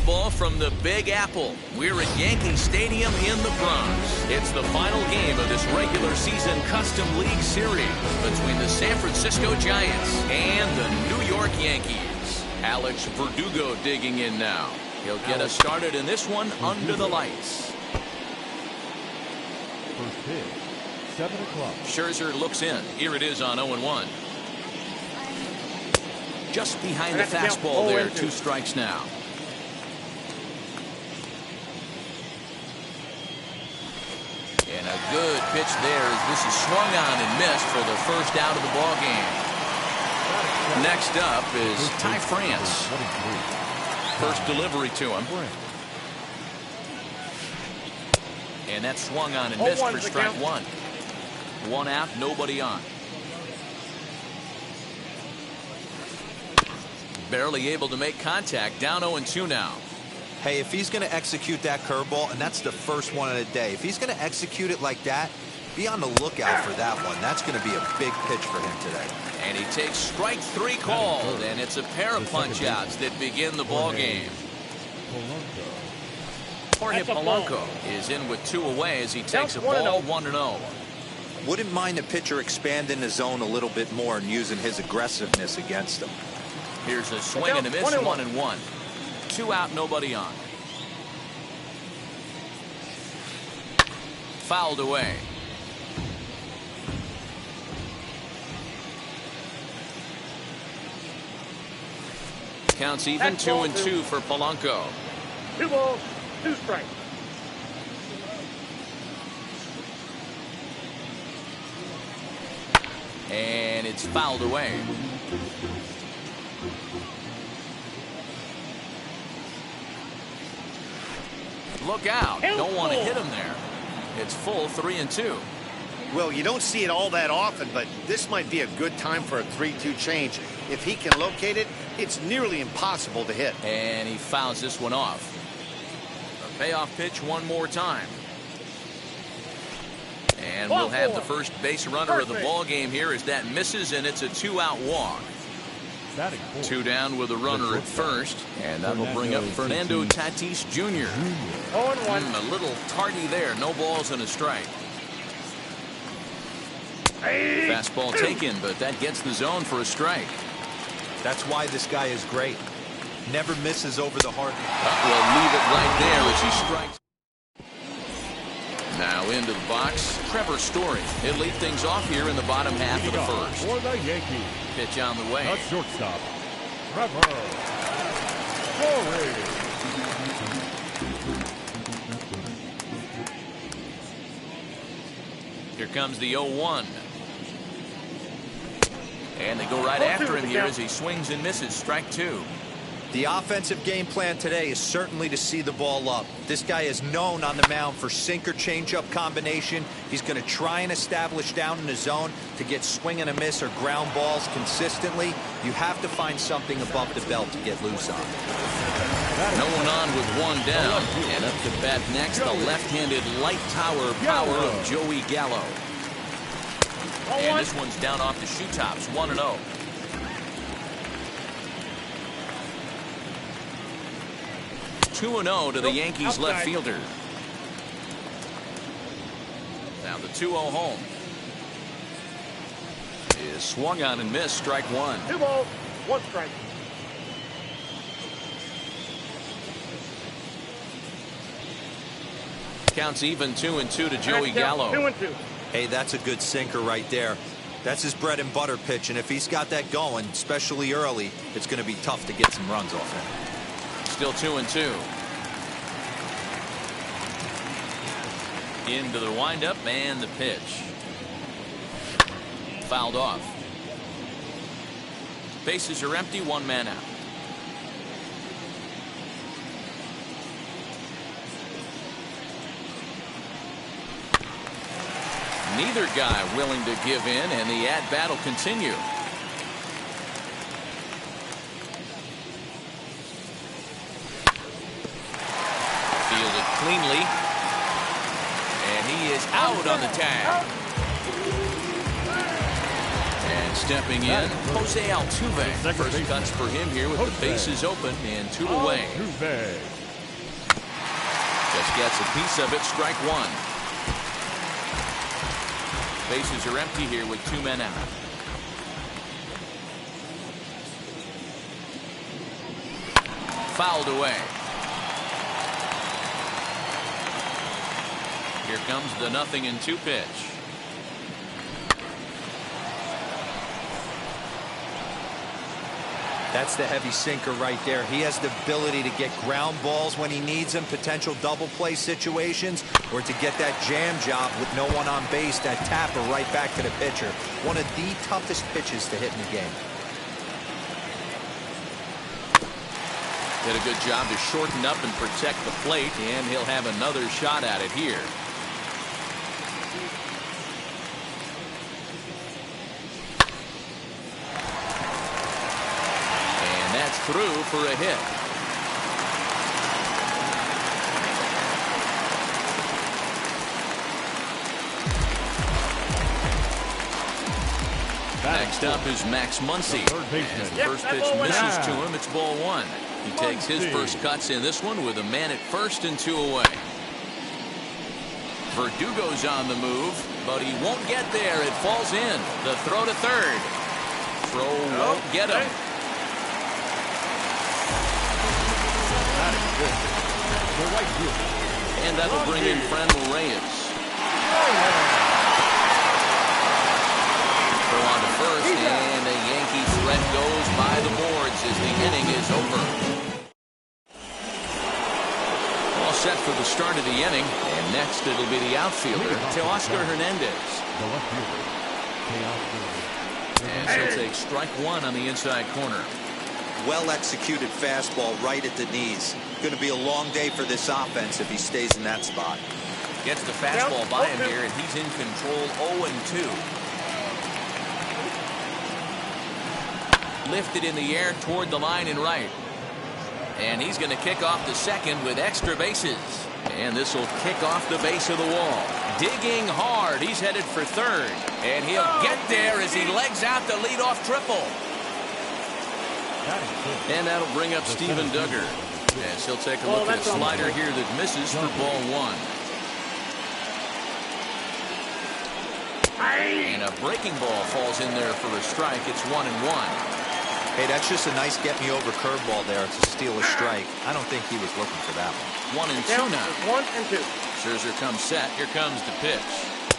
baseball from the Big Apple. We're at Yankee Stadium in the Bronx. It's the final game of this regular season Custom League Series between the San Francisco Giants and the New York Yankees. Alex Verdugo digging in now. He'll get us started in this one under the lights. First pitch, 7 o'clock. Scherzer looks in. Here it is on 0-1. Just behind the fastball there. 2 strikes now. And a good pitch there as this is swung on and missed for the first out of the ball game. Next up is Ty France. First delivery to him. And that swung on and missed for strike 1. 1 out, nobody on. Barely able to make contact. Down 0-2 now. Hey, if he's going to execute that curveball, and that's the first one of the day, if he's going to execute it like that, be on the lookout for that one. That's going to be a big pitch for him today. And he takes strike 3 called, and it's a pair of punch-outs that begin the ball game. Jorge Polanco is in with 2 away as he takes a ball 1-0. Wouldn't mind the pitcher expanding the zone a little bit more and using his aggressiveness against him. Here's a swing and a miss, 1-1. 2 out, nobody on. Fouled away. Counts even, 2-2 for Polanco. 2 balls, 2 strikes. And it's fouled away. Look out. Don't want to hit him there. It's full 3-2. Well, you don't see it all that often, but this might be a good time for a 3-2 change. If he can locate it, it's nearly impossible to hit. And he fouls this one off. A payoff pitch one more time. And we'll have the first base runner of the ball game here as that misses, and it's a 2-out walk. 2 down with a runner at first, and that will bring up Fernando Tatis Jr. 0-1. A little tardy there. No balls and a strike. Fastball taken, but that gets the zone for a strike. That's why this guy is great. Never misses over the heart. We'll leave it right there as he strikes. Now into the box, Trevor Story. He'll lead things off here in the bottom half of the first. For the Yankees, Pitch on the way. the shortstop, Trevor Story. Here comes the 0-1. And they go right after him here as he swings and misses. Strike 2. The offensive game plan today is certainly to see the ball up. This guy is known on the mound for sinker changeup combination. He's going to try and establish down in the zone to get swing and a miss or ground balls consistently. You have to find something above the belt to get loose on. No one on with 1 down. And up to bat next, the left-handed light tower power of Joey Gallo. And this one's down off the shoe tops. 1-0. To the Yankees left fielder. Now the 2-0 home is swung on and missed. Strike 1. 2 balls, 1 strike. Counts even 2-2 to Joey Gallo. 2-2. Hey, that's a good sinker right there. That's his bread and butter pitch, and if he's got that going, especially early, it's going to be tough to get some runs off him. Still 2-2. Into the windup and the pitch. Fouled off. Bases are empty, 1 man out. Neither guy willing to give in, and the at-bat will continue. Fielded cleanly. And he is out on the tag. And Stepping in, Jose Altuve. First cuts for him here with the bases open and 2 away. Just gets a piece of it, strike 1. Bases are empty here with 2 men out. Fouled away. Here comes the 0-2 pitch. That's the heavy sinker right there. He has the ability to get ground balls when he needs them, potential double play situations, or to get that jam job with no one on base, that tapper right back to the pitcher. One of the toughest pitches to hit in the game. Did a good job to shorten up and protect the plate, and he'll have another shot at it here. That's through for a hit. Next up is Max Muncy. As the first pitch misses to him, it's ball 1. He takes his first cuts in this one with a man at first and 2 away. Verdugo's on the move, but he won't get there. It falls in. The throw to third. Throw won't get him. And that'll bring in Franmil Reyes. Throw on to first, and the Yankee threat goes by the boards as the inning is over. All set for the start of the inning, and next it'll be the outfielder, Teoscar Hernandez. And he'll take strike 1 on the inside corner. Well-executed fastball right at the knees. Going to be a long day for this offense if he stays in that spot. Gets the fastball by him here, and he's in control 0-2. Lifted in the air toward the line and right. And he's going to kick off the second with extra bases. And this will kick off the base of the wall. Digging hard. He's headed for third. And he'll get there as he legs out the leadoff triple. And that'll bring up Steven Duggar. As he'll take a look at a slider here that misses for ball 1. And a breaking ball falls in there for a strike. It's 1-1. Hey, that's just a nice get-me-over curveball there. It's a steal a strike. I don't think he was looking for that one. 1-2 now. 1-2. Scherzer comes set. Here comes the pitch.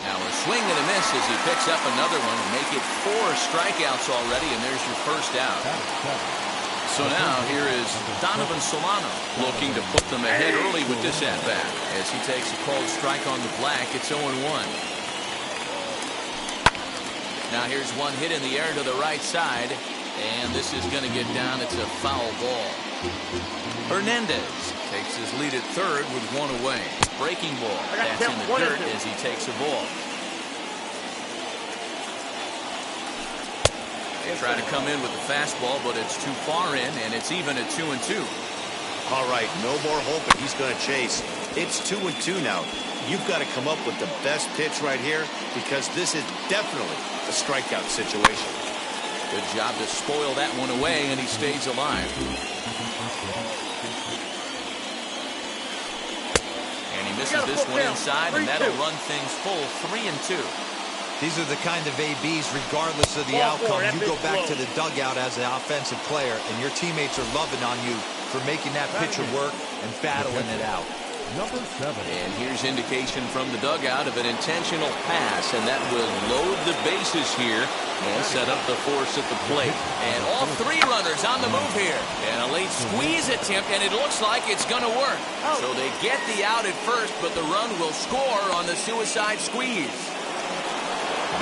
Now a swing and a miss as he picks up another one and make it 4 strikeouts already, and there's your first out. So now here is Donovan Solano looking to put them ahead early with this at-bat. As he takes a called strike on the black, it's 0-1. Now here's one hit in the air to the right side, and this is going to get down. It's a foul ball. Hernandez takes his lead at third with 1 away. Breaking ball. That's in the dirt as he takes a ball. They try to come in with the fastball, but it's too far in, and it's even at 2-2. All right, no more hoping he's going to chase. It's 2-2 now. You've got to come up with the best pitch right here because this is definitely a strikeout situation. Good job to spoil that one away, and he stays alive. And he misses this one inside, and that'll run things full 3-2. These are the kind of ABs, regardless of the outcome, you go back to the dugout as an offensive player, and your teammates are loving on you for making that pitcher work and battling it out. Number 7. And here's indication from the dugout of an intentional pass, and that will load the bases here and set up the force at the plate. And all 3 runners on the move here. And a late squeeze attempt, and it looks like it's going to work. So they get the out at first, but the run will score on the suicide squeeze.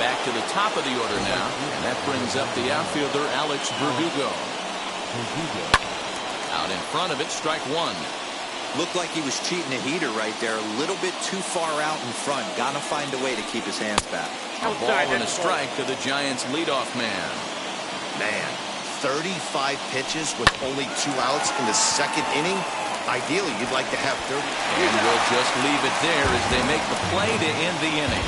Back to the top of the order now, and that brings up the outfielder, Alex Verdugo. Out in front of it, strike 1. Looked like he was cheating a heater right there. A little bit too far out in front. Got to find a way to keep his hands back. A ball and a strike to the Giants' leadoff man. Man, 35 pitches with only 2 outs in the second inning. Ideally, you'd like to have 30. And we'll just leave it there as they make the play to end the inning.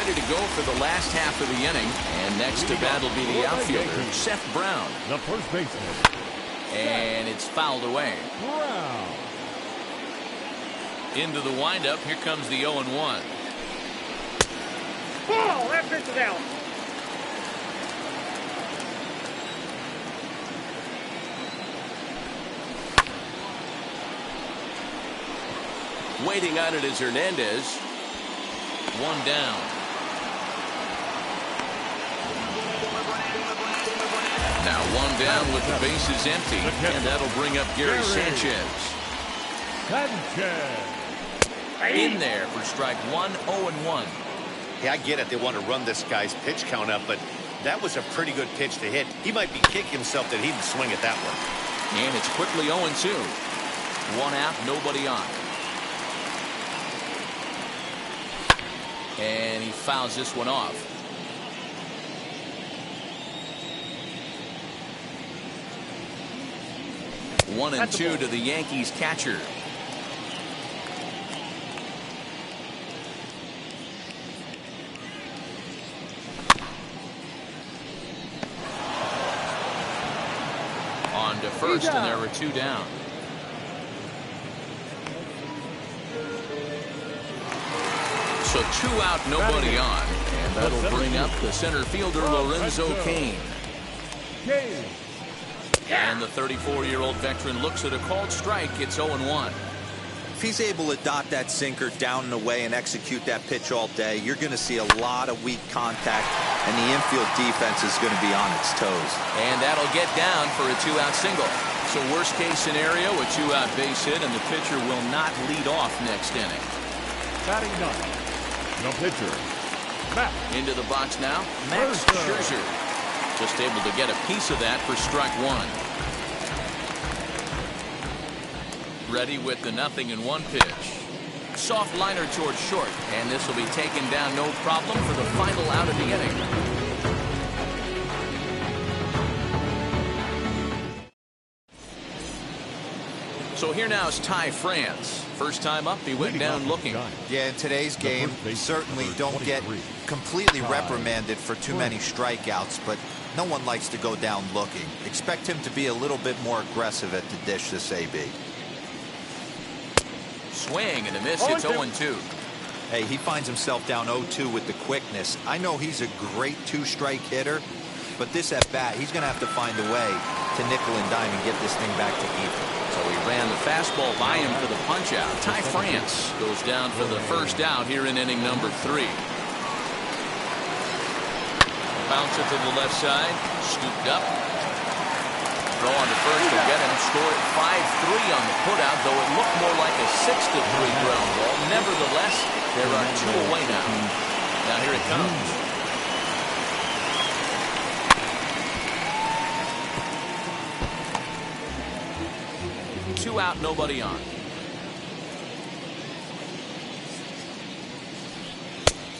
ready to go for the last half of the inning. And next to bat will be the outfielder, Seth Brown. The first baseman. And it's fouled away. Brown. Into the windup. Here comes the 0-1. Ball. That pitch is out. Waiting on it is Hernandez. One down. Now one down with the bases empty, and that'll bring up Gary Sanchez. In there for strike one, 0-1. Yeah, I get it. They want to run this guy's pitch count up, but that was a pretty good pitch to hit. He might be kicking himself that he didn't swing at that one. And it's quickly 0-2. One out, nobody on. And he fouls this one off. One and two to the Yankees catcher. On to first, and there were two down. So two out, nobody on. And that'll bring up the center fielder, Lorenzo Cain. And the 34-year-old veteran looks at a called strike. It's 0-1. If he's able to dot that sinker down and away and execute that pitch all day, you're going to see a lot of weak contact, and the infield defense is going to be on its toes. And that'll get down for a two-out single. So worst case scenario, a two-out base hit, and the pitcher will not lead off next inning. Batting ninth, the pitcher, Max. Into the box now, Max Scherzer. Just able to get a piece of that for strike one. Ready with the 0-1 pitch. Soft liner towards short, and this will be taken down no problem for the final out of the inning. So here now is Ty France. First time up, he went down looking. Yeah, in today's game, certainly don't get completely reprimanded for too many strikeouts, but no one likes to go down looking. Expect him to be a little bit more aggressive at the dish this AB. Swing and a miss. It's 0-2. Hey, he finds himself down 0-2 with the quickness. I know he's a great two-strike hitter, but this at bat, he's going to have to find a way to nickel and dime and get this thing back to even. So he ran the fastball by him for the punch out. Ty France goes down for the first out here in inning number 3. Bounce it to the left side, scooped up. Throw on to first will get him. Score at 5-3 on the putout, though it looked more like a 6-3 ground ball. Nevertheless, there are two away now. Now here it comes. Two out, nobody on.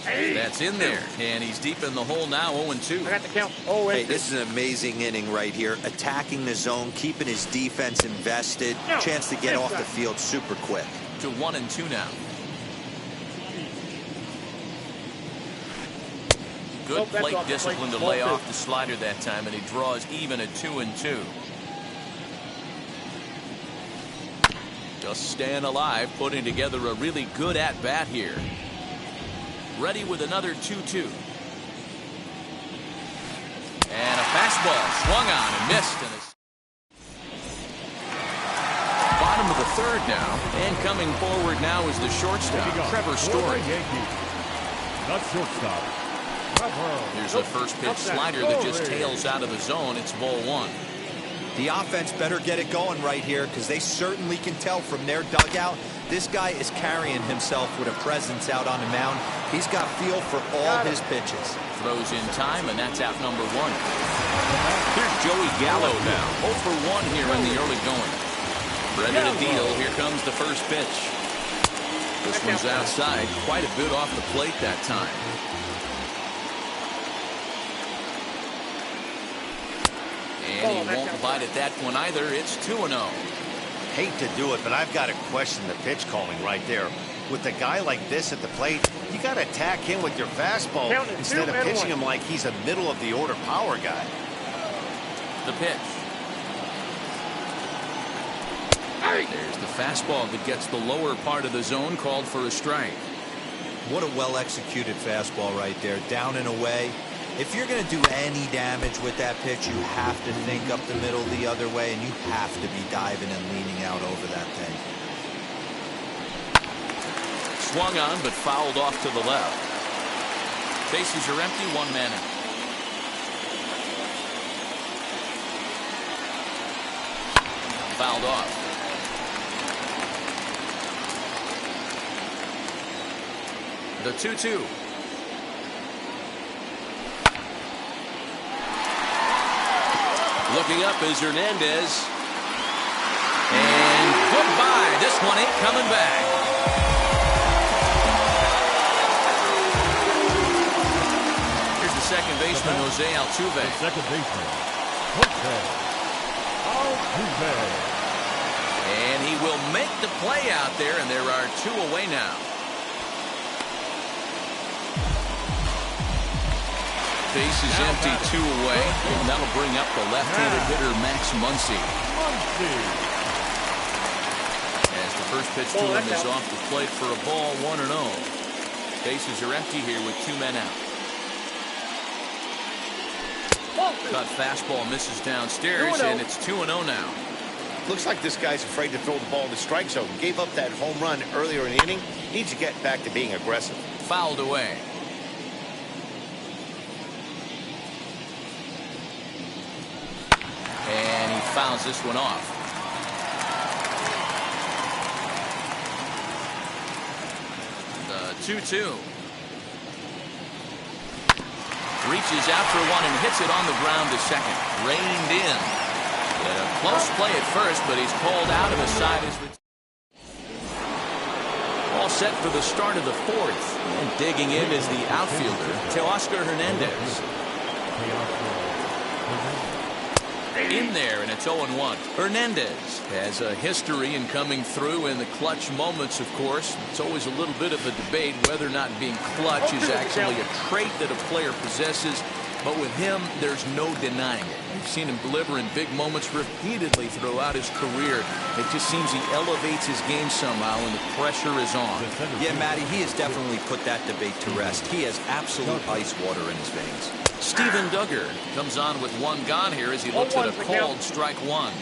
That's in there, and he's deep in the hole now, 0-2. I got the count. Oh, hey, this is an amazing inning right here. Attacking the zone, keeping his defense invested. Chance to get off the field super quick. To 1-2 now. Good plate discipline to lay off the slider that time, and he draws even at 2-2. Just staying alive, putting together a really good at-bat here. Ready with another 2-2. And a fastball swung on and missed. Bottom of the third now. And coming forward now is the shortstop, Trevor Story. The shortstop, Trevor. Here's a first pitch slider that just tails out of the zone. It's ball one. The offense better get it going right here, because they certainly can tell from their dugout this guy is carrying himself with a presence out on the mound. He's got feel for all his pitches. Throws in time, and that's out number 1. Here's Joey Gallo now. 0 for 1 here in the early going. Ready to deal. Here comes the first pitch. This one's outside, quite a bit off the plate that time. And he won't bite at that one either. It's 2-0. Hate to do it, but I've got to question the pitch calling right there. With a guy like this at the plate, you got to attack him with your fastball instead of pitching him like he's a middle-of-the-order power guy. The pitch. There's the fastball that gets the lower part of the zone, called for a strike. What a well-executed fastball right there, down and away. If you're going to do any damage with that pitch, you have to think up the middle the other way, and you have to be diving and leaning out over that thing. Swung on, but fouled off to the left. Bases are empty, one man out. Fouled off. The 2-2. Looking up is Hernandez. And goodbye. This one ain't coming back. Here's the second baseman, Jose Altuve. Second baseman, Jose Altuve. And he will make the play out there, and there are two away now. Base is empty, two away, and that'll bring up the left-handed hitter Max Muncy. As the first pitch to him is off the plate for a ball, 1-0. Bases are empty here with two men out. Cut fastball misses downstairs, and it's 2-0 now. Looks like this guy's afraid to throw the ball in the strike zone. Gave up that home run earlier in the inning. Needs to get back to being aggressive. Fouled away. And he fouls this one off. The 2-2. Reaches out for one and hits it on the ground to second. Reined in. And a close play at first, but he's called out of the side. All set for the start of the fourth. And digging in is the outfielder, Teoscar Hernandez. In there, and it's 0-1. Hernandez has a history in coming through in the clutch moments, of course. It's always a little bit of a debate whether or not being clutch is actually a trait that a player possesses. But with him, there's no denying it. We've seen him deliver in big moments repeatedly throughout his career. It just seems he elevates his game somehow when the pressure is on. Yeah, Matty, he has definitely put that debate to rest. He has absolute ice water in his veins. Steven Duggar comes on with one gone here as he looks at a called strike one.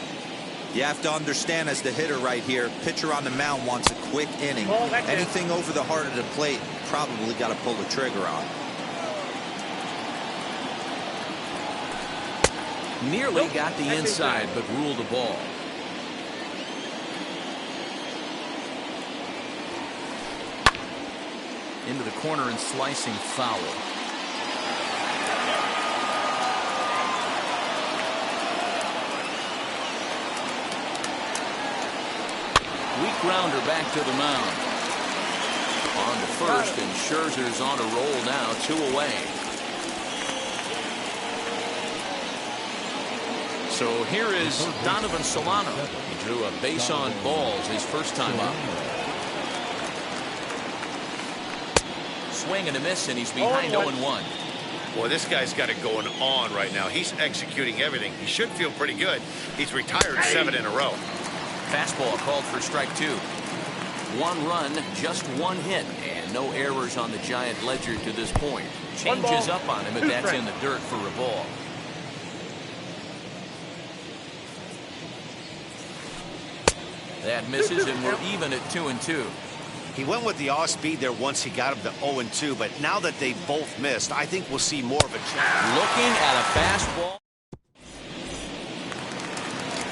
You have to understand, as the hitter right here, pitcher on the mound wants a quick inning. Anything over the heart of the plate, probably got to pull the trigger on. Nearly got the inside, but ruled a ball. Into the corner and slicing foul. Weak grounder back to the mound. On to first, and Scherzer's on a roll now, two away. So here is Donovan Solano. He drew a base on balls his first time up. Swing and a miss, and he's behind 0-1. Boy, this guy's got it going on right now. He's executing everything. He should feel pretty good. He's retired 7 in a row. Fastball called for strike two. One run, just one hit, and no errors on the Giant ledger to this point. Changes up on him, and that's in the dirt for a ball. That misses, and we're even at 2-2. He went with the off speed there once he got him to 0-2, but now that they both missed, I think we'll see more of a chance. Looking at a fastball.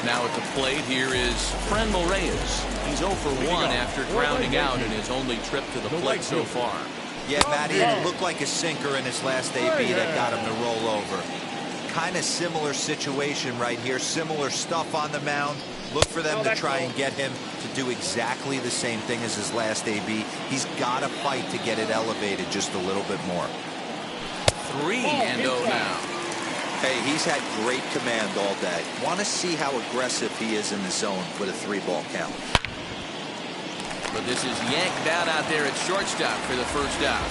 Now at the plate, here is Franmil Reyes. He's 0 for 1 after grounding out in his only trip to the plate so far. Yeah, Matty, it looked like a sinker in his last AB that got him to roll over. Kind of similar situation right here. Similar stuff on the mound. Look for them to try and get him to do exactly the same thing as his last AB. He's got to fight to get it elevated just a little bit more. 3-0 now. Hey, he's had great command all day. Want to see how aggressive he is in the zone with a 3-ball count. But this is yanked out there at shortstop for the first out.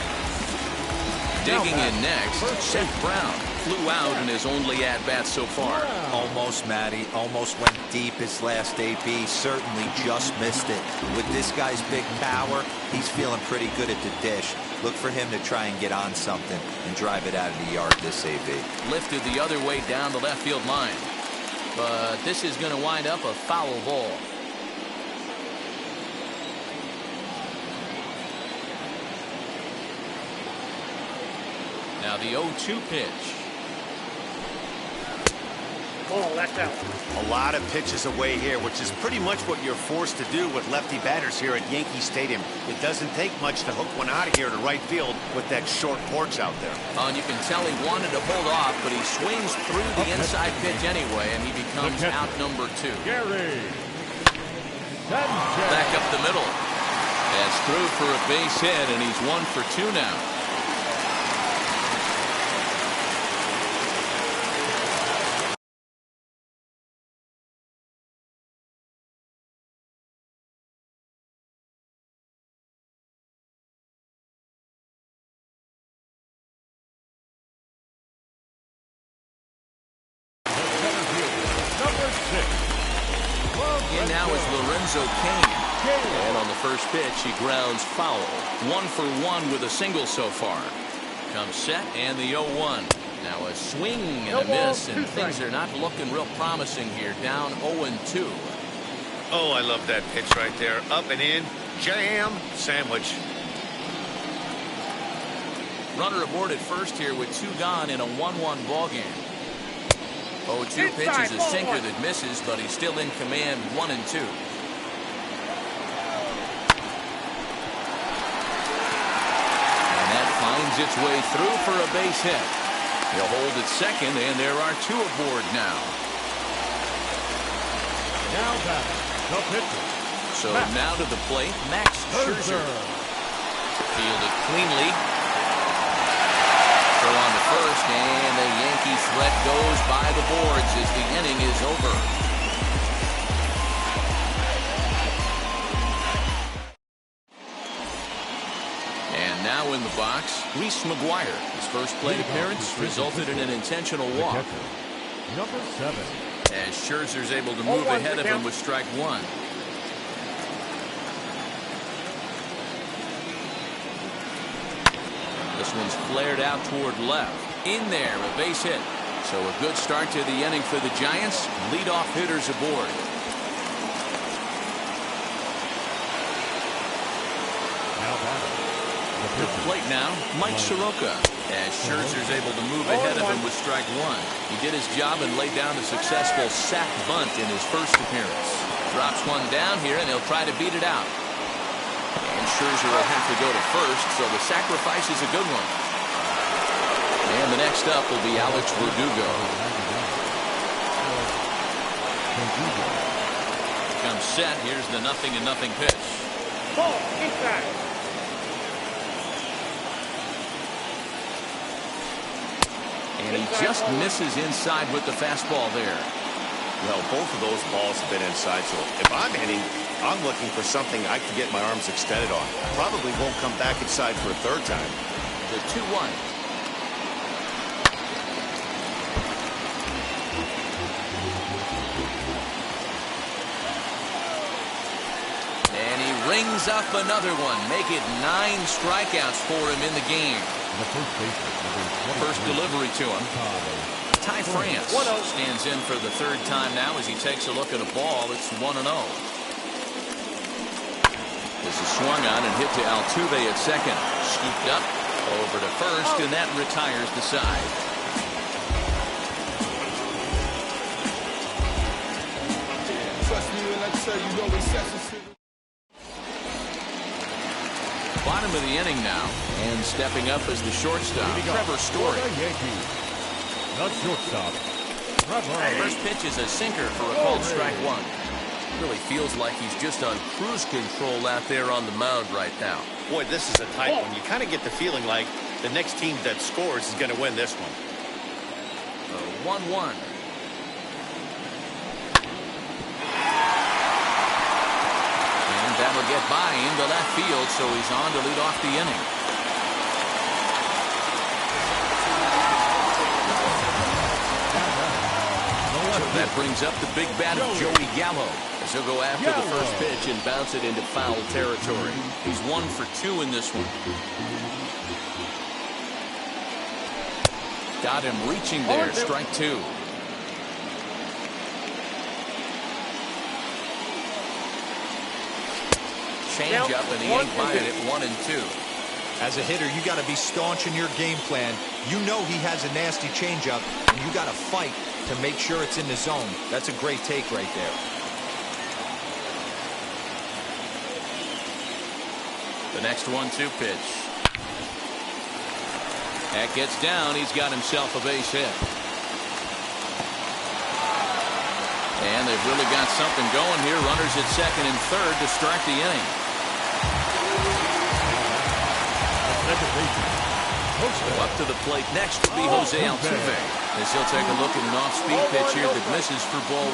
Digging in next, Seth Brown flew out in his only at-bat so far. Almost, Matty. Almost went deep his last AB. Certainly just missed it. With this guy's big power, he's feeling pretty good at the dish. Look for him to try and get on something and drive it out of the yard this AB. Lifted the other way down the left field line. But this is going to wind up a foul ball. Now the 0-2 pitch. Oh, that's out. A lot of pitches away here, which is pretty much what you're forced to do with lefty batters here at Yankee Stadium. It doesn't take much to hook one out of here to right field with that short porch out there. Oh, and you can tell he wanted to hold off, but he swings through the inside pitch anyway, and he becomes out number 2. Gary Sanchez. Back up the middle. That's through for a base hit, and he's 1 for 2 now. In now is Lorenzo Cain. And on the first pitch, he grounds foul. 1 for 1 with a single so far. Comes set and the 0-1. Now a swing and a miss, and things are not looking real promising here. Down 0-2. Oh, I love that pitch right there. Up and in. Jam. Sandwich. Runner aboard at first here with 2 gone in a 1-1 ball game. 0-2 pitch is a sinker that misses, but he's still in command 1-2. And that finds its way through for a base hit. He'll hold at second, and there are 2 aboard now. Now back, the pitcher. So now to the plate, Max Scherzer. Fielded cleanly. Throw on the first, and the Yankee threat goes by the boards as the inning is over. And now in the box, Reese McGuire. His first plate appearance resulted in an intentional walk. Number 7. As Scherzer's able to move ahead of him with strike 1. This one's flared out toward left. In there, a base hit. So a good start to the inning for the Giants. Leadoff hitters aboard. Now back, To the plate now, Mike Soroka. As Scherzer's able to move ahead of him with strike 1. He did his job and laid down a successful sac bunt in his first appearance. Drops one down here, and he'll try to beat it out. And Scherzer will have to go to first, so the sacrifice is a good one. And the next up will be Alex Verdugo. Comes set. Here's the 0-0 pitch. Ball, inside. And he just misses inside with the fastball there. Well, both of those balls have been inside, so if I'm hitting, I'm looking for something I can get my arms extended on. Probably won't come back inside for a third time. The 2-1. And he rings up another one. Make it 9 strikeouts for him in the game. First delivery to him. Ty France stands in for the 3rd time now as he takes a look at a ball. It's 1-0. This is swung on and hit to Altuve at second. Scooped up over to first, and that retires the side. Trust me when I tell you, no exceptions. Bottom of the inning now, and stepping up as the shortstop, Trevor Story. The shortstop, Trevor. First pitch is a sinker for a called strike 1. Really feels like he's just on cruise control out there on the mound right now. Boy, this is a tight one. You kind of get the feeling like the next team that scores is going to win this one. 1-1. And that'll get by into left field, so he's on to lead off the inning. That brings up the big bat of Joey Gallo, as he'll go after the first pitch and bounce it into foul territory. He's 1 for 2 in this one. Got him reaching there. Strike 2. Change up, and he ain't buying it. 1-2. As a hitter, you got to be staunch in your game plan. You know he has a nasty changeup, and you got to fight to make sure it's in the zone. That's a great take right there. The next 1-2 pitch. That gets down. He's got himself a base hit. And they've really got something going here. Runners at second and third to start the inning. Up to the plate next will be Jose Altuve, as he'll take a look at an off-speed pitch here that misses for ball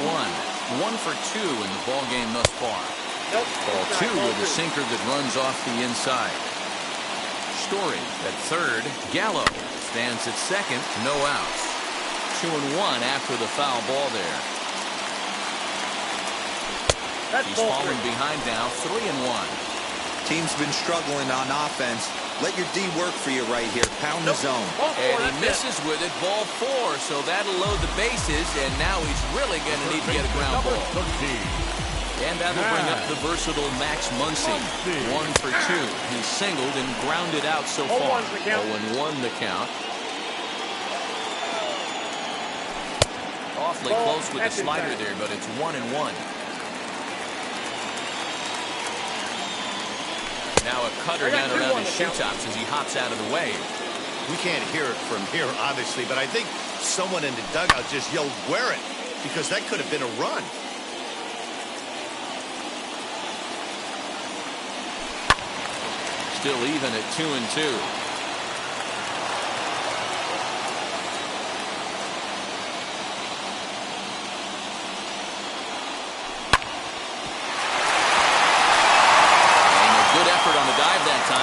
1. 1 for 2 in the ball game thus far. Ball 2 with a sinker that runs off the inside. Story at third. Gallo stands at second. No outs. 2-1 after the foul ball there. He's falling behind now. 3-1. Team's been struggling on offense. Let your D work for you right here. Pound the zone. And he misses with it. Ball 4. So that'll load the bases. And now he's really going to need to get a ground ball. And that'll bring up the versatile Max Muncy. 1 for 2. He's singled and grounded out so far. 0-1 the count. Awfully close with the slider there, but it's 1-1. Now a cutter down around his shoe tops as he hops out of the way. We can't hear it from here, obviously, but I think someone in the dugout just yelled, "Wear it," because that could have been a run. Still even at 2-2.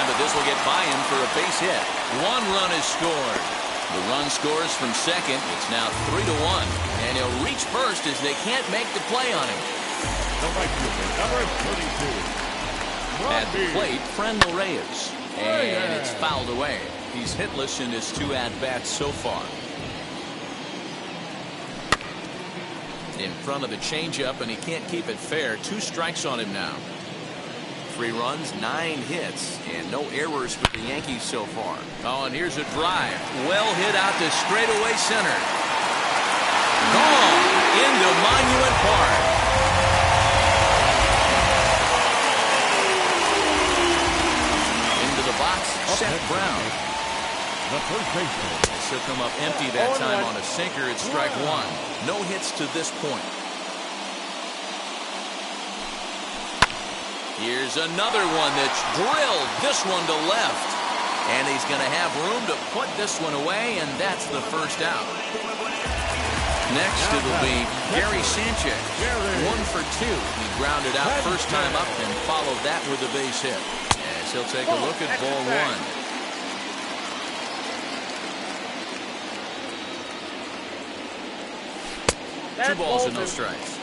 But this will get by him for a base hit. 1 run is scored. The run scores from second. It's now 3-1. And he'll reach first as they can't make the play on him. Number 32. At the plate, Friendly Reyes. And it's fouled away. He's hitless in his 2 at-bats so far. In front of the changeup, and he can't keep it fair. 2 strikes on him now. 3 runs, 9 hits, and no errors for the Yankees so far. Oh, and here's a drive. Well hit out to straightaway center. Gone into Monument Park. Into the box, Seth Brown. The first baseman. He'll come up empty that time on a sinker at strike 1. No hits to this point. Here's another one that's drilled. This one to left. And he's going to have room to put this one away, and that's the first out. Next, it'll be Gary Sanchez. 1 for 2. He grounded out first time up and followed that with a base hit. As he'll take a look at ball 1. 2 balls and no strikes.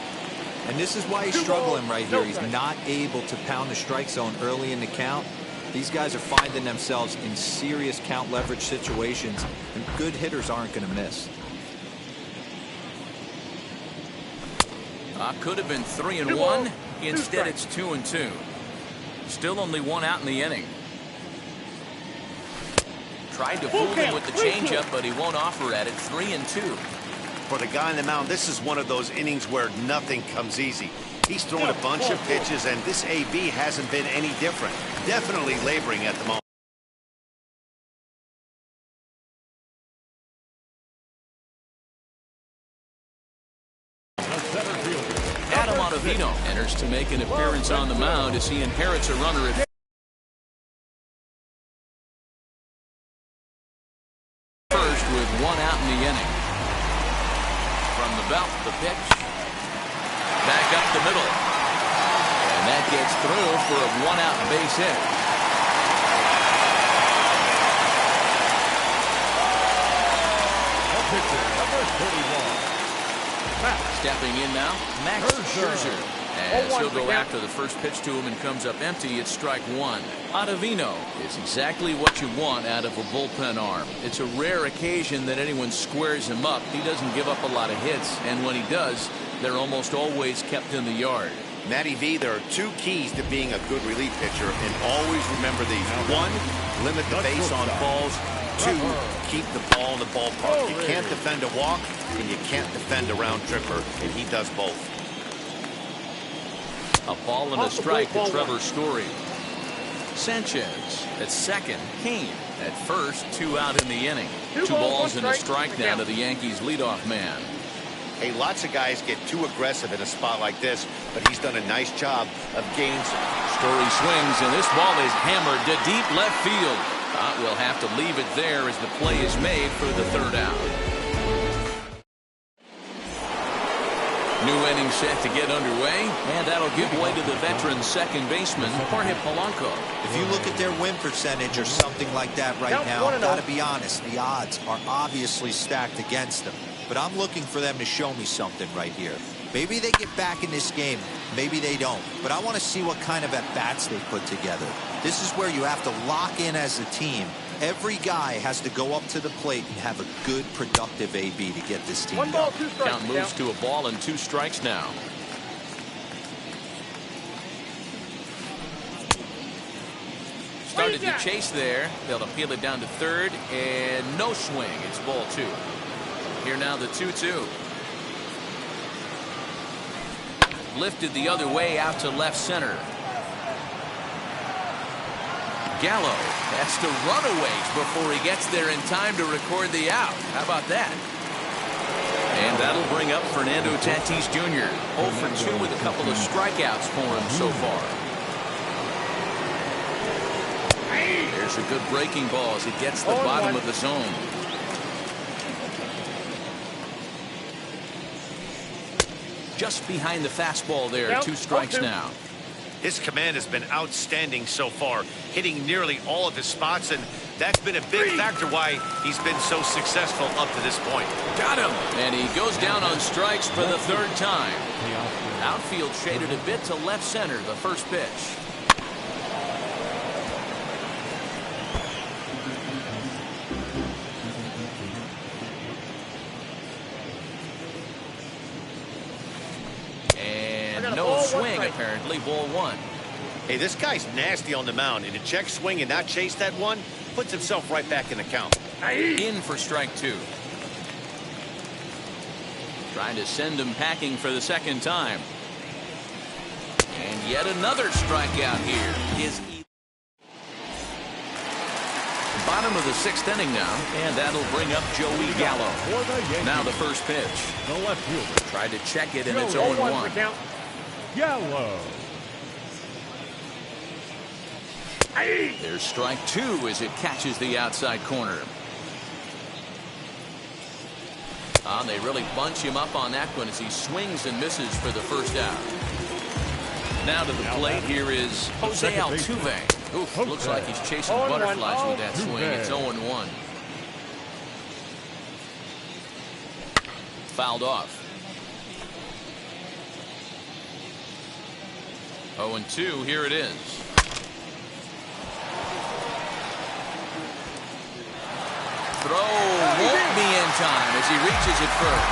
And this is why he's struggling right here. He's not able to pound the strike zone early in the count. These guys are finding themselves in serious count leverage situations, and good hitters aren't going to miss. Could have been 3-1. Instead, it's 2-2. Still only 1 out in the inning. Tried to fool him with the changeup, but he won't offer at it. 3-2. For the guy on the mound, this is one of those innings where nothing comes easy. He's thrown a bunch of pitches, and this AB hasn't been any different. Definitely laboring at the moment. Adam Ottavino enters to make an appearance on the mound as he inherits a runner at first with 1 out in the inning. back up the middle. And that gets through for a one-out base hit. Pitcher number 31. Stepping in now, Max Scherzer. As he'll go after the first pitch to him and comes up empty, it's strike one. Ottavino is exactly what you want out of a bullpen arm. It's a rare occasion that anyone squares him up. He doesn't give up a lot of hits, and when he does, they're almost always kept in the yard. Matty V, there are two keys to being a good relief pitcher, and always remember these. One, limit the base on balls. Two, keep the ball in the ballpark. You can't defend a walk, and you can't defend a round tripper, and he does both. A ball and a strike to Trevor Story. Sanchez at second. Kane at first. 2 out in the inning. 2 balls and a strike now to the Yankees leadoff man. Hey, lots of guys get too aggressive in a spot like this, but he's done a nice job of gaining. Story swings, and this ball is hammered to deep left field. We'll have to leave it there as the play is made for the 3rd out. New inning set to get underway, and that'll give way to the veteran second baseman, Jorge Polanco. If you look at their win percentage or something like that right now, gotta be honest, the odds are obviously stacked against them. But I'm looking for them to show me something right here. Maybe they get back in this game, maybe they don't. But I want to see what kind of at-bats they put together. This is where you have to lock in as a team. Every guy has to go up to the plate and have a good, productive AB to get this team 1 ball, done. 2 strikes. Count moves to a ball and 2 strikes now. Started to chase there. They'll appeal it down to third, and no swing. It's ball 2. Here now the 2-2. Lifted the other way out to left center. Gallo has to run a ways before he gets there in time to record the out. How about that? And that'll bring up Fernando Tatis Jr. 0 for 2 with a couple of strikeouts for him so far. There's a good breaking ball as it gets the bottom of the zone. Just behind the fastball there. 2 strikes now. His command has been outstanding so far, hitting nearly all of his spots, and that's been a big factor why he's been so successful up to this point. Got him! And he goes down on strikes for the 3rd time. Outfield shaded a bit to left center, the first pitch. No swing, apparently. Ball 1. Hey, this guy's nasty on the mound, and to check swing and not chase that one puts himself right back in the count. In for strike 2. Trying to send him packing for the 2nd time. And yet another strikeout here. Bottom of the 6th inning now, and that'll bring up Joey Gallo. Now the first pitch. The left fielder. Tried to check it, and it's 0-1. Gallo. There's strike 2 as it catches the outside corner. They really bunch him up on that one as he swings and misses for the 1st out. Now to the plate here is Jose Altuve. Oof, looks like he's chasing butterflies with that swing. It's 0-1. Fouled off. 0-2, here it is. Throw won't be in time as he reaches it first.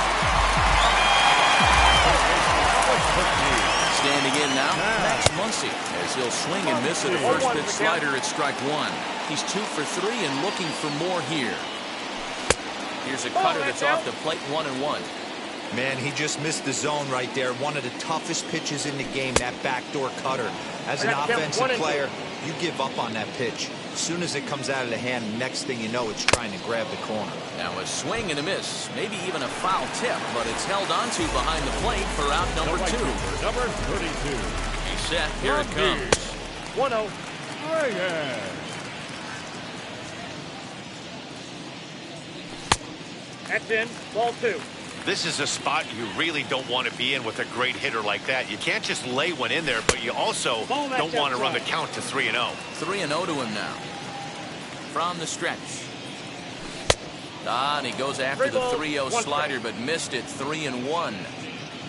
Standing in now, Max Muncy, as he'll swing and miss at a first pitch slider at strike 1. He's 2 for 3 and looking for more here. Here's a cutter that's off the plate, 1-1. Man, he just missed the zone right there. One of the toughest pitches in the game, that backdoor cutter. As an offensive player, you give up on that pitch. As soon as it comes out of the hand, next thing you know, it's trying to grab the corner. Now a swing and a miss, maybe even a foul tip, but it's held onto behind the plate for out number 2. Number 32. He's set, here it comes. 1-0. Reyes. That's in. Ball 2. This is a spot you really don't want to be in with a great hitter like that. You can't just lay one in there, but you also don't want to run the count to 3-0. 3-0 to him now. From the stretch. And he goes after the 3-0 slider, but missed it. 3-1.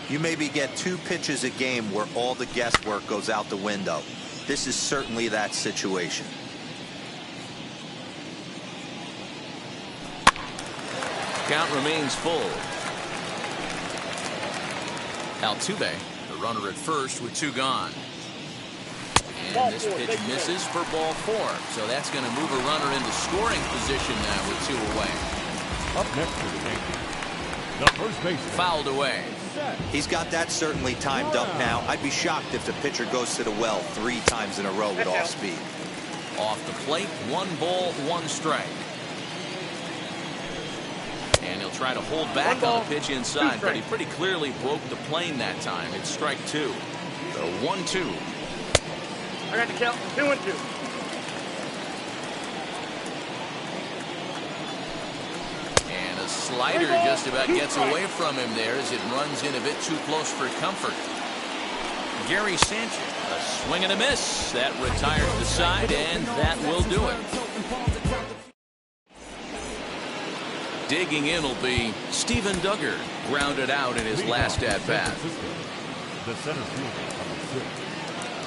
You maybe get 2 pitches a game where all the guesswork goes out the window. This is certainly that situation. Count remains full. Altuve, the runner at first with 2 gone. And this pitch misses for ball 4. So that's going to move a runner into scoring position now with 2 away. Up next to the Yankees, the first baseman. Fouled away. He's got that certainly timed up now. I'd be shocked if the pitcher goes to the well 3 times in a row with off speed. Off the plate, 1 ball, 1 strike. And he'll try to hold back on the pitch inside, but he pretty clearly broke the plane that time. It's strike 2. The 1-2. I got the count. 2-2. And a slider just about gets away from him there as it runs in a bit too close for comfort. Gary Sanchez, a swing and a miss. That retires the side, and that will do it. Digging in will be Steven Duggar, grounded out in his last at-bat. The center fielder, number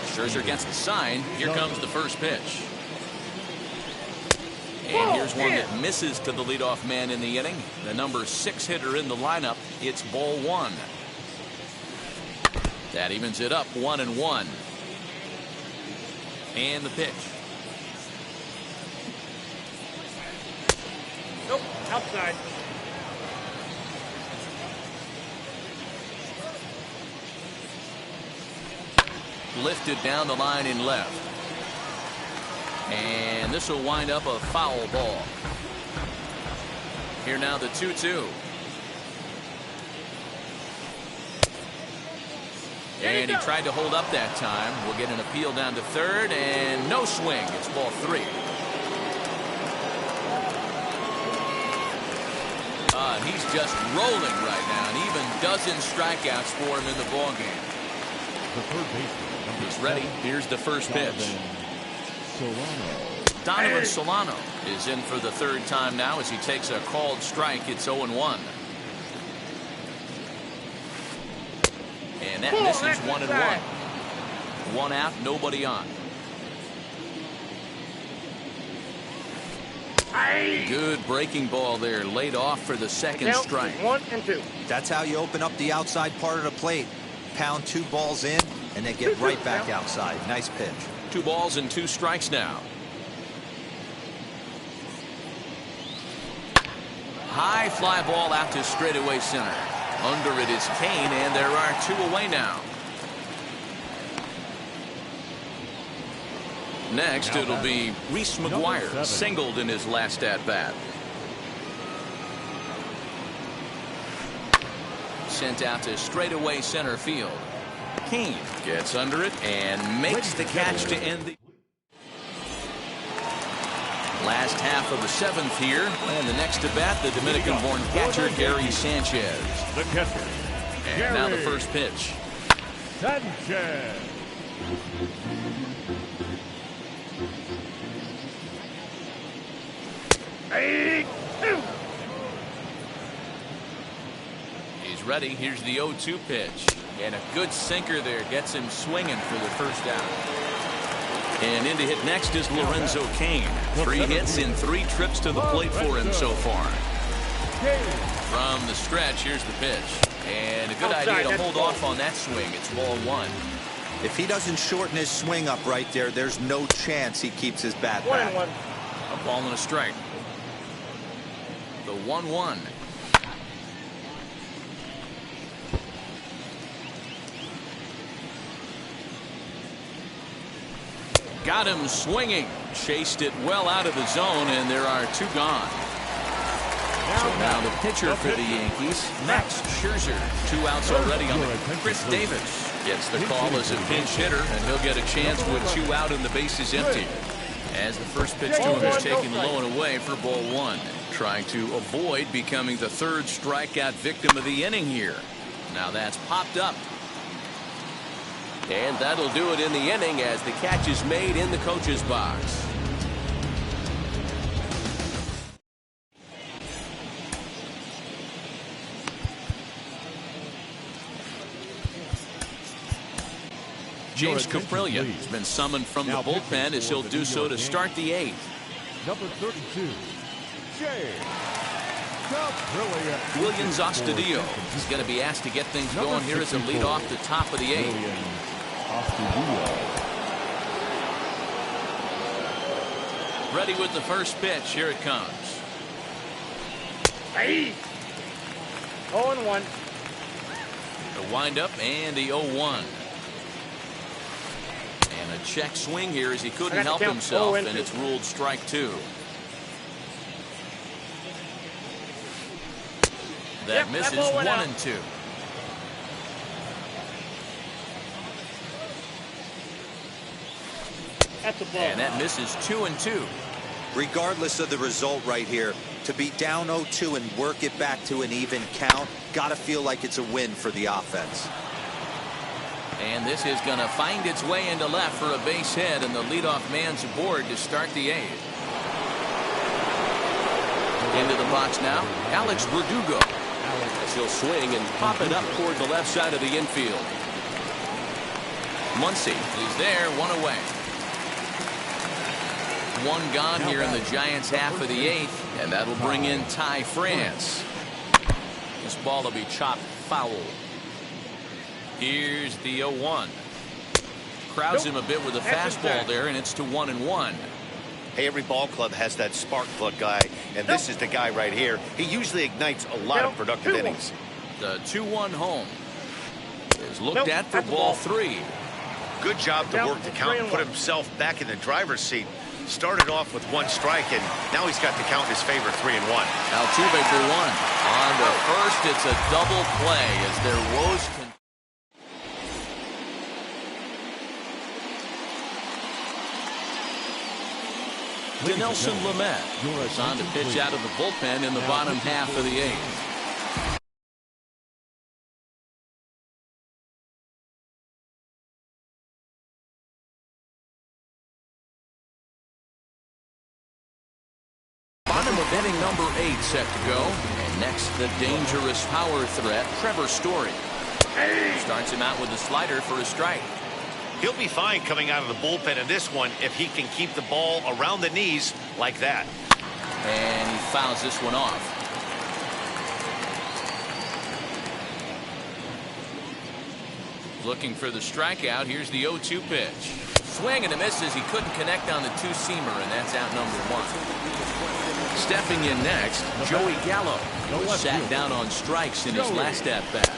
6. Scherzer gets the sign. Here comes the first pitch. And here's one that misses to the leadoff man in the inning. The number 6 hitter in the lineup. It's ball 1. That evens it up 1-1. And the pitch. Nope, outside. Lifted down the line in left. And this will wind up a foul ball. Here now the 2-2. And he tried to hold up that time. We'll get an appeal down to third, and no swing. It's ball 3. He's just rolling right now, and even dozen strikeouts for him in the ballgame. The third baseman. He's ready. Here's the first pitch. Solano. Donovan Solano is in for the 3rd time now as he takes a called strike. It's 0-1. And that misses 1-1. 1 out, nobody on. Good breaking ball there, laid off for the 2nd strike. 1-2. That's how you open up the outside part of the plate. Pound 2 balls in and then get right back outside. Nice pitch. 2 balls and 2 strikes now. High fly ball out to straightaway center. Under it is Kane, and there are 2 away now. Next, it'll be Reese McGuire, singled in his last at-bat. Sent out to straightaway center field. Kane gets under it and makes the catch to end the last half of the 7th here. And the next at bat, the Dominican-born catcher, Gary Sanchez. The catcher. And now the first pitch. Sanchez. He's ready. Here's the 0-2 pitch. And a good sinker there gets him swinging for the first out. And in to hit next is Lorenzo Cain. 3 hits in 3 trips to the plate for him so far. From the stretch, here's the pitch. And a good idea to hold off on that swing. It's ball 1. If he doesn't shorten his swing up right there, there's no chance he keeps his bat back. 1-1. A ball and a strike. The 1-1. Got him swinging. Chased it well out of the zone, and there are 2 gone. So now the pitcher for the Yankees, Max Scherzer. 2 outs already on the. Chris Davis gets the call as a pinch hitter, and he'll get a chance with 2 out and the bases empty. As the first pitch to him is taken low and away for ball 1. Trying to avoid becoming the third strikeout victim of the inning here. Now that's popped up. And that'll do it in the inning as the catch is made in the coach's box. James Caprillia has been summoned from the bullpen as he'll do so to start the eighth. Number 32, James Caprillia. Williams Astudillo is going to be asked to get things going here as a lead off the top of the eighth. Ready with the first pitch. Here it comes. Hey. 0-1. The windup and the 0-1. And a check swing here as he couldn't help himself, and it's ruled strike two. That misses 1-2. That's a ball. And that misses 2-2. Regardless of the result right here, to be down 0-2 and work it back to an even count, gotta feel like it's a win for the offense. And this is going to find its way into left for a base hit, and the leadoff man's aboard to start the eighth. Into the box now, Alex Verdugo. As he'll swing and pop it up toward the left side of the infield. Muncy is there, one away. One gone here in the Giants' half of the eighth, and that'll bring in Ty France. This ball will be chopped foul. Here's the 0-1. Crowds him a bit with a fastball there, and it's to 1-1. Hey, every ball club has that spark plug guy, and this is the guy right here. He usually ignites a lot of productive innings. The 2-1 home is looked at for ball three. Good job to work the count and put himself back in the driver's seat. Started off with one strike, and now he's got the count in his favor, 3-1. Altuve for one. On to first, it's a double play as their woes can. Dinelson Lamet is on to pitch out of the bullpen in the bottom half of the eighth. Bottom of inning number 8 set to go. And next, the dangerous power threat, Trevor Story. Starts him out with a slider for a strike. He'll be fine coming out of the bullpen in this one if he can keep the ball around the knees like that. And he fouls this one off. Looking for the strikeout. Here's the 0-2 pitch. Swing and a miss as he couldn't connect on the two-seamer, and that's out number 1. Stepping in next, Joey Gallo, who sat down on strikes in his last at-bat.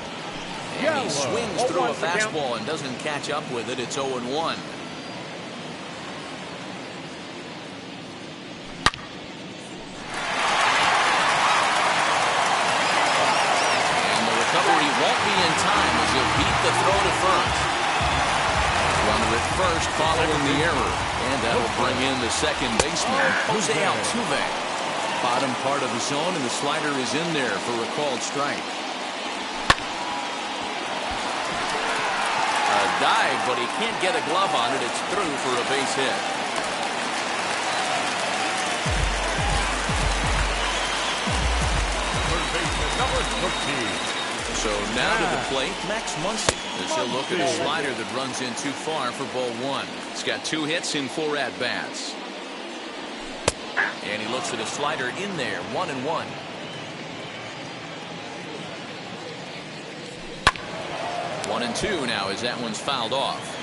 And he swings through a fastball and doesn't catch up with it. It's 0-1. And the recovery won't be in time as he'll beat the throw to first. Runner at first following the error. And that'll bring in the second baseman, Jose Altuve. Bottom part of the zone, and the slider is in there for a called strike. Dive, but he can't get a glove on it. It's through for a base hit. So now to the plate, Max Muncy, as he'll look at a slider that runs in too far for ball 1. He's got 2 hits in 4 at-bats. And he looks at a slider in there, 1-1. One and two now as that one's fouled off.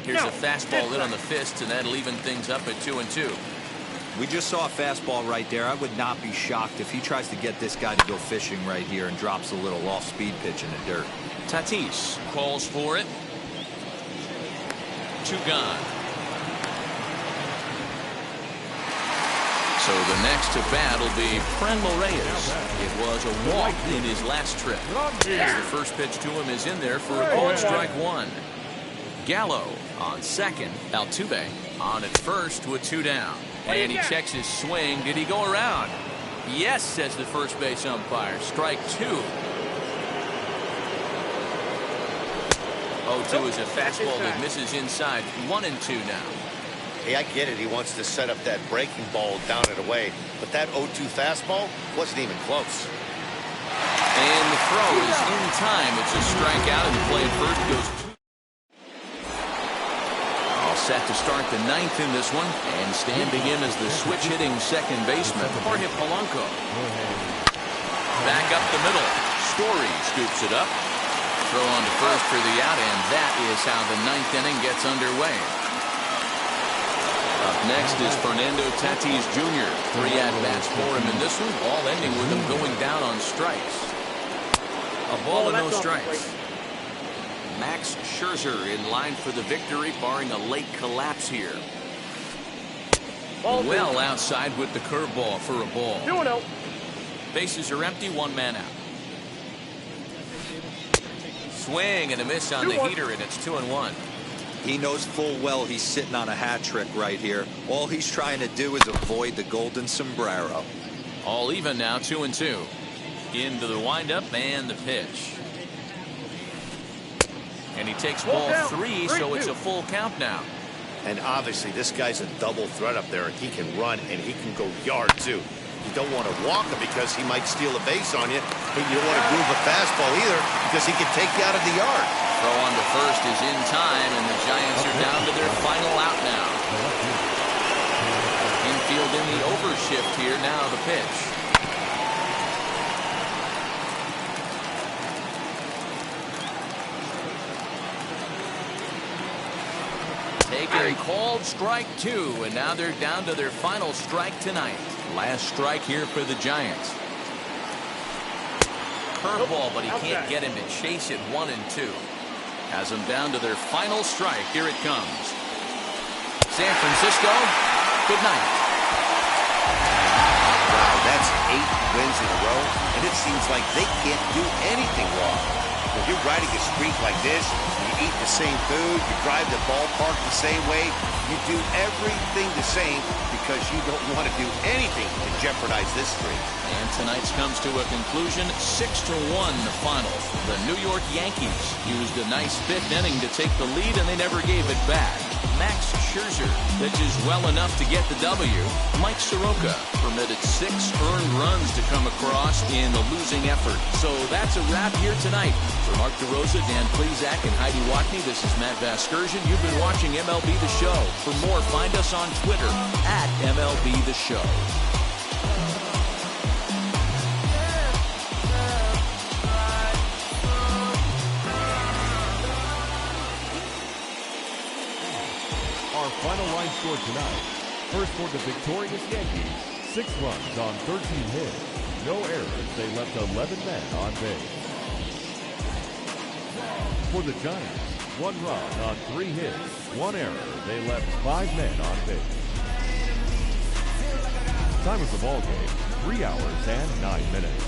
Here's a fastball in on the fists, and that'll even things up at 2-2. We just saw a fastball right there. I would not be shocked if he tries to get this guy to go fishing right here and drops a little off-speed pitch in the dirt. Tatis calls for it. 2 gone. So the next to bat will be Franmil Reyes. It was a walk in his last trip. As the first pitch to him is in there for a called strike 1. Gallo On second, Altuve. On at first with 2 down. And he checks his swing. Did he go around? Yes, says the first base umpire. Strike 2. 0-2 is a fastball that misses inside. 1-2 now. Hey, I get it. He wants to set up that breaking ball down and away. But that 0-2 fastball wasn't even close. And the throw is in time. It's a strikeout, and the play at first goes 2. All set to start the 9th in this one. And standing in as the switch-hitting second baseman, Jorge Polanco. Back up the middle. Story scoops it up. Throw on to first for the out, and that is how the 9th inning gets underway. Up next is Fernando Tatis Jr. 3 at-bats for him in this one, all ending with him going down on strikes. A ball and no strikes. Max Scherzer in line for the victory, barring a late collapse here. Well outside with the curveball for a ball. 2-0. Bases are empty, 1 man out. Swing and a miss on the heater, and it's 2-1. He knows full well he's sitting on a hat trick right here. All he's trying to do is avoid the golden sombrero. All even now, 2-2. Into the windup and the pitch. And he takes ball 3, so it's a full count now. And obviously, this guy's a double threat up there. He can run and he can go yard, too. You don't want to walk him because he might steal a base on you, but you don't want to groove a fastball either because he can take you out of the yard. Throw on to first is in time, and the Giants are down to their final out now. Infield in the overshift here, now the pitch. Taken, called, strike 2, and now they're down to their final strike tonight. Last strike here for the Giants. Curveball, but he can't get him to chase it. 1-2. Has them down to their final strike. Here it comes. San Francisco, good night. Wow, that's 8 wins in a row, and it seems like they can't do anything wrong. When you're riding a streak like this, you eat the same food, you drive the ballpark the same way, you do everything the same because you don't want to do anything to jeopardize this streak. And tonight's comes to a conclusion, 6-1 the final. The New York Yankees used a nice 5th inning to take the lead, and they never gave it back. Max Scherzer pitches well enough to get the W. Mike Soroka permitted 6 earned runs to come across in the losing effort. So that's a wrap here tonight. For Mark DeRosa, Dan Plesac, and Heidi Watney, this is Matt Vasgersian. You've been watching MLB The Show. For more, find us on Twitter at MLB The Show. Our final line score tonight. First for the victorious Yankees, 6 runs on 13 hits. No errors, they left 11 men on base. For the Giants, 1 run on 3 hits. 1 error, they left 5 men on base. Time of the ball game, 3 hours and 9 minutes.